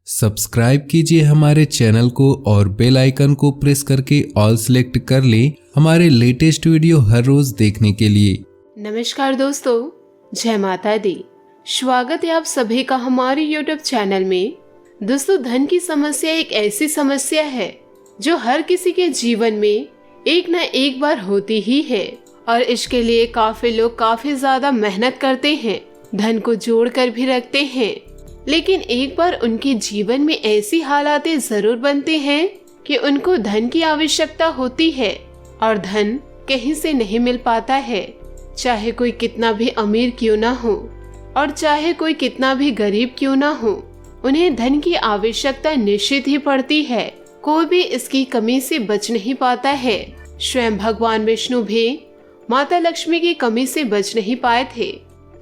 Subscribe कीजिए हमारे channel को और बेल आइकन को प्रेस करके ऑल सेलेक्ट कर लें हमारे लेटेस्ट वीडियो हर रोज देखने के लिए। नमस्कार दोस्तों, जय माता दी। स्वागत है आप सभी का हमारे यूट्यूब चैनल में। दोस्तों, धन की समस्या एक ऐसी समस्या है जो हर किसी के जीवन में एक न एक बार होती ही है और इसके लिए काफी लोग काफी ज्यादा मेहनत करते हैं, धन को जोड़ कर भी रखते हैं। लेकिन एक बार उनके जीवन में ऐसी हालातें जरूर बनते हैं कि उनको धन की आवश्यकता होती है और धन कहीं से नहीं मिल पाता है। चाहे कोई कितना भी अमीर क्यों ना हो और चाहे कोई कितना भी गरीब क्यों ना हो, उन्हें धन की आवश्यकता निश्चित ही पड़ती है। कोई भी इसकी कमी से बच नहीं पाता है। स्वयं भगवान विष्णु भी माता लक्ष्मी की कमी से बच नहीं पाए थे।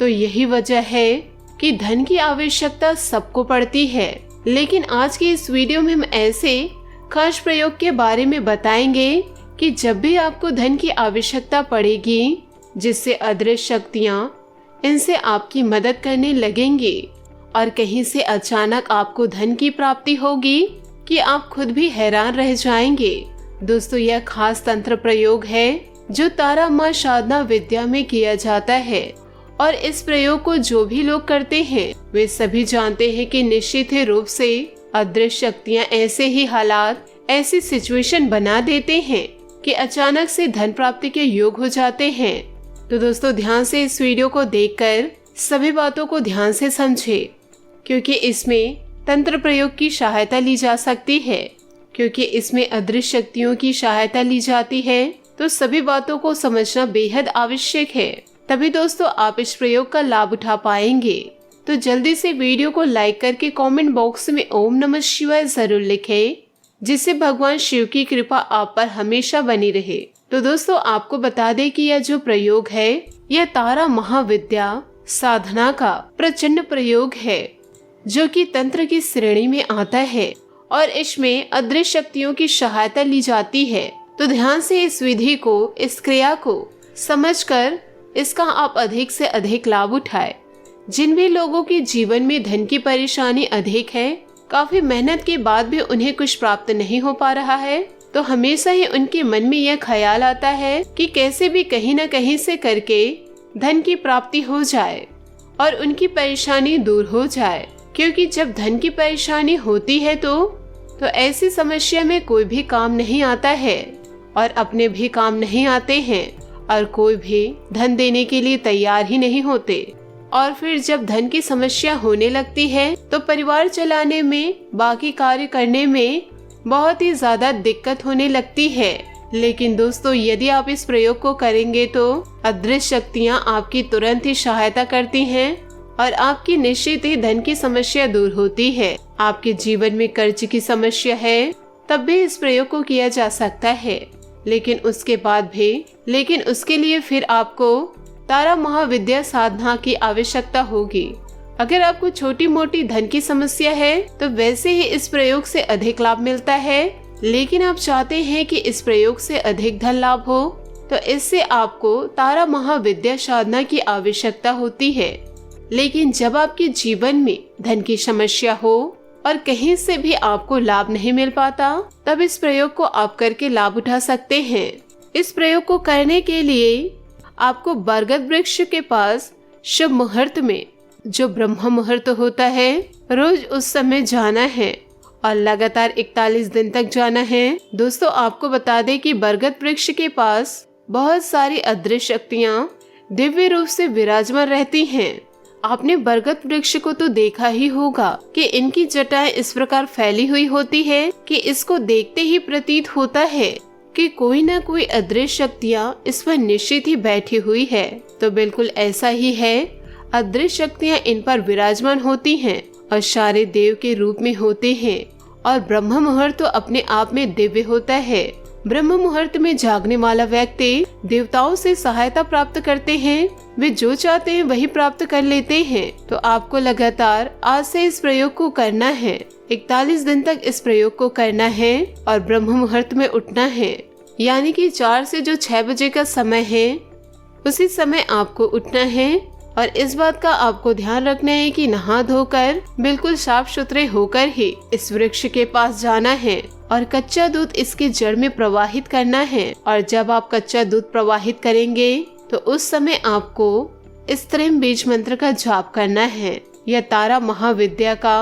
तो यही वजह है कि धन की आवश्यकता सबको पड़ती है। लेकिन आज के इस वीडियो में हम ऐसे खास प्रयोग के बारे में बताएंगे कि जब भी आपको धन की आवश्यकता पड़ेगी, जिससे अदृश्य शक्तियाँ इनसे आपकी मदद करने लगेंगी और कहीं से अचानक आपको धन की प्राप्ति होगी कि आप खुद भी हैरान रह जाएंगे। दोस्तों, यह खास तंत्र प्रयोग है जो तारा माँ साधना विद्या में किया जाता है और इस प्रयोग को जो भी लोग करते हैं वे सभी जानते हैं कि निश्चित ही रूप से अदृश्य शक्तियाँ ऐसे ही हालात, ऐसी सिचुएशन बना देते हैं कि अचानक से धन प्राप्ति के योग हो जाते हैं। तो दोस्तों, ध्यान से इस वीडियो को देखकर सभी बातों को ध्यान से समझे, क्योंकि इसमें तंत्र प्रयोग की सहायता ली जा सकती है। क्योंकि इसमें अदृश्य शक्तियों की सहायता ली जाती है, तो सभी बातों को समझना बेहद आवश्यक है। तभी दोस्तों आप इस प्रयोग का लाभ उठा पाएंगे। तो जल्दी से वीडियो को लाइक करके कमेंट बॉक्स में ओम नमः शिवाय जरूर लिखें, जिससे भगवान शिव की कृपा आप पर हमेशा बनी रहे। तो दोस्तों, आपको बता दें कि यह जो प्रयोग है यह तारा महाविद्या साधना का प्रचंड प्रयोग है, जो कि तंत्र की श्रेणी में आता है और इसमें अदृश्य शक्तियों की सहायता ली जाती है। तो ध्यान से इस विधि को, इस क्रिया को समझकर इसका आप अधिक से अधिक लाभ उठाए। जिन भी लोगों के जीवन में धन की परेशानी अधिक है, काफी मेहनत के बाद भी उन्हें कुछ प्राप्त नहीं हो पा रहा है, तो हमेशा ही उनके मन में यह ख्याल आता है कि कैसे भी कहीं न कहीं से करके धन की प्राप्ति हो जाए और उनकी परेशानी दूर हो जाए। क्योंकि जब धन की परेशानी होती है तो ऐसी समस्या में कोई भी काम नहीं आता है और अपने भी काम नहीं आते हैं और कोई भी धन देने के लिए तैयार ही नहीं होते। और फिर जब धन की समस्या होने लगती है तो परिवार चलाने में, बाकी कार्य करने में बहुत ही ज्यादा दिक्कत होने लगती है। लेकिन दोस्तों, यदि आप इस प्रयोग को करेंगे तो अदृश्य शक्तियाँ आपकी तुरंत ही सहायता करती हैं और आपकी निश्चित ही धन की समस्या दूर होती है। आपके जीवन में कर्ज की समस्या है, तब भी इस प्रयोग को किया जा सकता है। लेकिन उसके लिए फिर आपको तारा महाविद्या साधना की आवश्यकता होगी। अगर आपको छोटी मोटी धन की समस्या है तो वैसे ही इस प्रयोग से अधिक लाभ मिलता है। लेकिन आप चाहते हैं कि इस प्रयोग से अधिक धन लाभ हो, तो इससे आपको तारा महाविद्या साधना की आवश्यकता होती है। लेकिन जब आपके जीवन में धन की समस्या हो और कहीं से भी आपको लाभ नहीं मिल पाता, तब इस प्रयोग को आप करके लाभ उठा सकते हैं। इस प्रयोग को करने के लिए आपको बरगद वृक्ष के पास शुभ मुहूर्त में, जो ब्रह्म मुहूर्त होता है, रोज उस समय जाना है और लगातार 41 दिन तक जाना है। दोस्तों, आपको बता दें कि बरगद वृक्ष के पास बहुत सारी अदृश्य शक्तियाँ दिव्य रूप से विराजमान रहती हैं। आपने बरगद वृक्ष को तो देखा ही होगा कि इनकी जटाएं इस प्रकार फैली हुई होती है कि इसको देखते ही प्रतीत होता है कि कोई न कोई अदृश्य शक्तियां इस पर निश्चित ही बैठी हुई है। तो बिल्कुल ऐसा ही है, अदृश्य शक्तियां इन पर विराजमान होती हैं और सारे देव के रूप में होते हैं। और ब्रह्म मुहूर्त तो अपने आप में दिव्य होता है। ब्रह्म मुहूर्त में जागने वाला व्यक्ति देवताओं से सहायता प्राप्त करते हैं। वे जो चाहते हैं वही प्राप्त कर लेते हैं। तो आपको लगातार आज से इस प्रयोग को करना है। 41 दिन तक इस प्रयोग को करना है और ब्रह्म मुहूर्त में उठना है। यानी कि 4 से जो 6 बजे का समय है, उसी समय आपको उठना है और इस बात का आपको ध्यान रखना है कि नहा धोकर बिल्कुल साफ सुथरे होकर ही इस वृक्ष के पास जाना है और कच्चा दूध इसकी जड़ में प्रवाहित करना है। और जब आप कच्चा दूध प्रवाहित करेंगे तो उस समय आपको इस त्रिम बीज मंत्र का जाप करना है। यह तारा महाविद्या का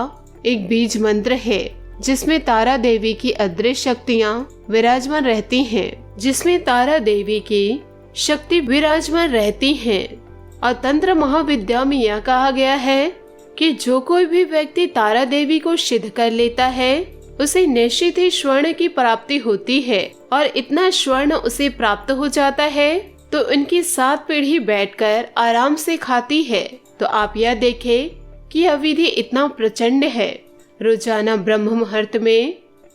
एक बीज मंत्र है जिसमें तारा देवी की अदृश्य शक्तियाँ विराजमान रहती हैं, जिसमें तारा देवी की शक्ति विराजमान रहती हैं। और तंत्र महाविद्या में यह कहा गया है कि जो कोई भी व्यक्ति तारा देवी को सिद्ध कर लेता है उसे निश्चित ही स्वर्ण की प्राप्ति होती है। और इतना स्वर्ण उसे प्राप्त हो जाता है तो उनकी 7 पीढ़ी बैठकर आराम से खाती है। तो आप यह देखें कि यह विधि इतना प्रचंड है। रोजाना ब्रह्म मुहूर्त में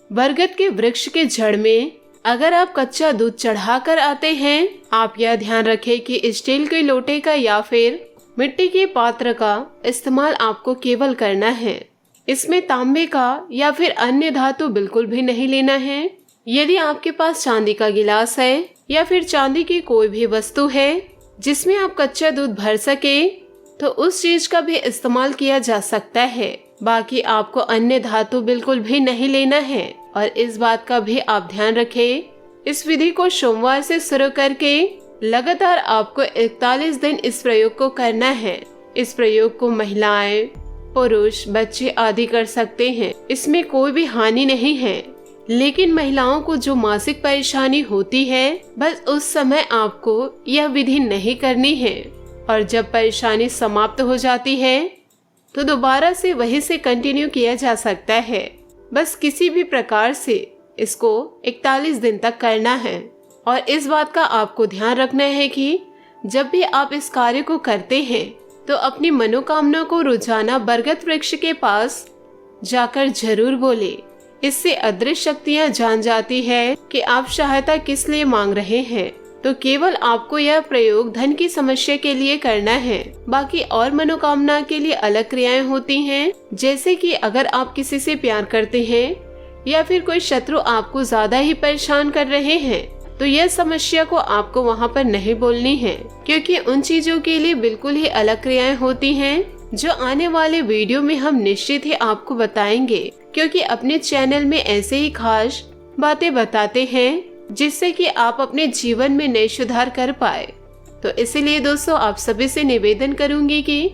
बरगद के वृक्ष के जड़ में अगर आप कच्चा दूध चढ़ा कर आते हैं, आप यह ध्यान रखें कि स्टील के लोटे का या फिर मिट्टी के पात्र का इस्तेमाल आपको केवल करना है। इसमें तांबे का या फिर अन्य धातु बिल्कुल भी नहीं लेना है। यदि आपके पास चांदी का गिलास है या फिर चांदी की कोई भी वस्तु है जिसमें आप कच्चा दूध भर सके तो उस चीज का भी इस्तेमाल किया जा सकता है। बाकी आपको अन्य धातु बिल्कुल भी नहीं लेना है। और इस बात का भी आप ध्यान रखें, इस विधि को सोमवार से शुरू करके लगातार आपको 41 दिन इस प्रयोग को करना है। इस प्रयोग को महिलाएं, पुरुष, बच्चे आदि कर सकते हैं। इसमें कोई भी हानि नहीं है। लेकिन महिलाओं को जो मासिक परेशानी होती है बस उस समय आपको यह विधि नहीं करनी है। और जब परेशानी समाप्त हो जाती है तो दोबारा से वही से कंटिन्यू किया जा सकता है। बस किसी भी प्रकार से इसको 41 दिन तक करना है। और इस बात का आपको ध्यान रखना है कि जब भी आप इस कार्य को करते हैं तो अपनी मनोकामना को रोजाना बरगद वृक्ष के पास जाकर जरूर बोले। इससे अदृश्य शक्तियाँ जान जाती है कि आप सहायता किस लिए मांग रहे हैं। तो केवल आपको यह प्रयोग धन की समस्या के लिए करना है। बाकी और मनोकामना के लिए अलग क्रियाएं होती हैं, जैसे कि अगर आप किसी से प्यार करते हैं या फिर कोई शत्रु आपको ज्यादा ही परेशान कर रहे हैं तो यह समस्या को आपको वहाँ पर नहीं बोलनी है, क्योंकि उन चीजों के लिए बिल्कुल ही अलग क्रियाएं होती हैं जो आने वाले वीडियो में हम निश्चित ही आपको बताएंगे। क्योंकि अपने चैनल में ऐसे ही खास बातें बताते हैं जिससे कि आप अपने जीवन में नए सुधार कर पाए। तो इसीलिए दोस्तों आप सभी से निवेदन करूंगी कि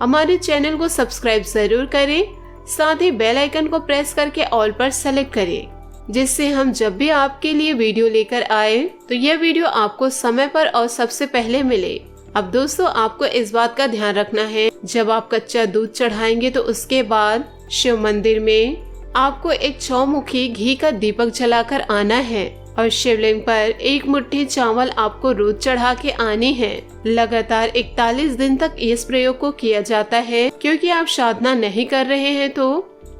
हमारे चैनल को सब्सक्राइब जरूर करें, साथ ही बेल आइकन को प्रेस करके ऑल पर सेलेक्ट करें, जिससे हम जब भी आपके लिए वीडियो लेकर आए तो यह वीडियो आपको समय पर और सबसे पहले मिले। अब दोस्तों आपको इस बात का ध्यान रखना है, जब आप कच्चा दूध चढ़ाएंगे तो उसके बाद शिव मंदिर में आपको एक चौमुखी घी का दीपक जलाकर आना है और शिवलिंग पर 1 मुट्ठी चावल आपको रोज चढ़ा के आनी है। लगातार 41 दिन तक इस प्रयोग को किया जाता है। क्योंकि आप साधना नहीं कर रहे हैं तो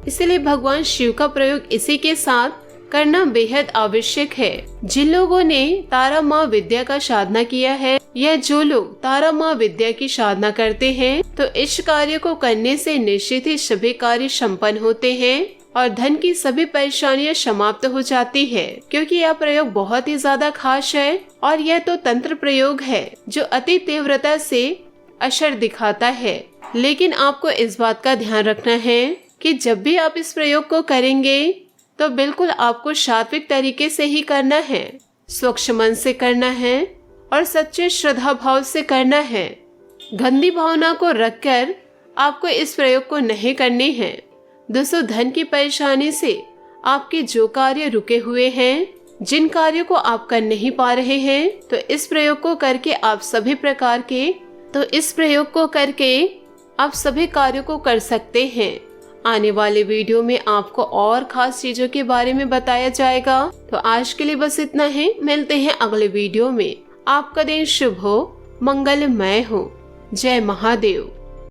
इसलिए भगवान शिव का प्रयोग इसी के साथ करना बेहद आवश्यक है। जिन लोगों ने तारा माँ विद्या का साधना किया है या जो लोग तारा माँ विद्या की साधना करते हैं तो इस कार्य को करने से निश्चित ही सभी कार्य संपन्न होते हैं और धन की सभी परेशानियां समाप्त हो जाती है। क्योंकि यह प्रयोग बहुत ही ज्यादा खास है और यह तो तंत्र प्रयोग है जो अति तीव्रता से असर दिखाता है। लेकिन आपको इस बात का ध्यान रखना है कि जब भी आप इस प्रयोग को करेंगे तो बिल्कुल आपको सात्विक तरीके से ही करना है, स्वच्छ मन से करना है और सच्चे श्रद्धा भाव से करना है। गंदी भावना को रखकर आपको इस प्रयोग को नहीं करनी है। दोस्तों धन की परेशानी से आपके जो कार्य रुके हुए हैं, जिन कार्यों को आप कर नहीं पा रहे हैं तो इस प्रयोग को करके आप सभी कार्यों को कर सकते हैं। आने वाले वीडियो में आपको और खास चीजों के बारे में बताया जाएगा। तो आज के लिए बस इतना ही, मिलते हैं अगले वीडियो में। आपका दिन शुभ हो, मंगलमय हो। जय महादेव।